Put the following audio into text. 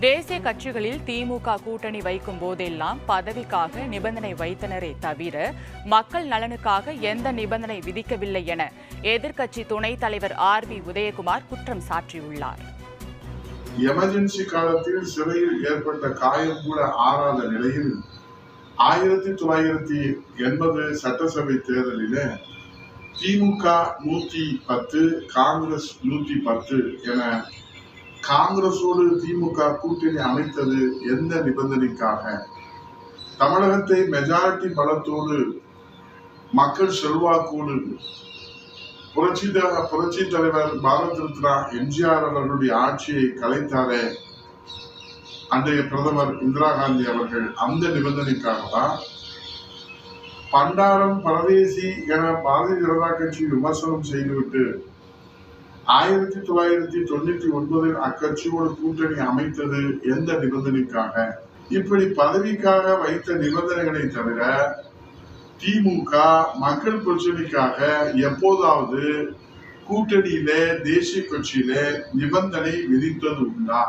தேசிய கட்சிகளில் திமுக கூட்டணி வைக்கும் போதெல்லாம் பதவிக்காக நிபந்தனை வைத்தனரே தவிர மக்கள் நலனுக்காக எந்த நிபந்தனை விதிக்கவில்லை என எதிர்க்கட்சி துணைத் தலைவர் RB உதயகுமார் குற்றம் சாட்டியுள்ளார். எமர்ஜென்சி காலத்தில் சிறையில் ஏற்பட்ட காயம் கூட ஆறாத நிலையில் 1980 சட்டசபை தேர்தலில் திமுக 110, காங்கிரஸ் 110 என காங்கிரசோடு திமுக கூட்டணி அமைத்தது எந்த நிபந்தனைக்காக? தமிழகத்தை மெஜாரிட்டி பலத்தோடு மக்கள் செல்வாக்கோடு புரட்சி தலைவர் பாரத ரத்னா எம்ஜிஆர் அவர்களுடைய ஆட்சியை கலைத்தாரே அன்றைய பிரதமர் இந்திரா காந்தி அவர்கள், அந்த நிபந்தனைக்காகத்தான் பண்டாரம் பரதேசி என பாரதிய ஜனதா கட்சி விமர்சனம் செய்துவிட்டு 1999 அக்கட்சியோடு கூட்டணி அமைத்தது எந்த நிபந்தனைக்காக? இப்படி பதவிக்காக வைத்த நிபந்தனைகளை தவிர திமுக மக்கள் பிரச்சனைக்காக எப்போதாவது கூட்டணியில தேசிய கட்சியில நிபந்தனை விதித்தது உண்டா?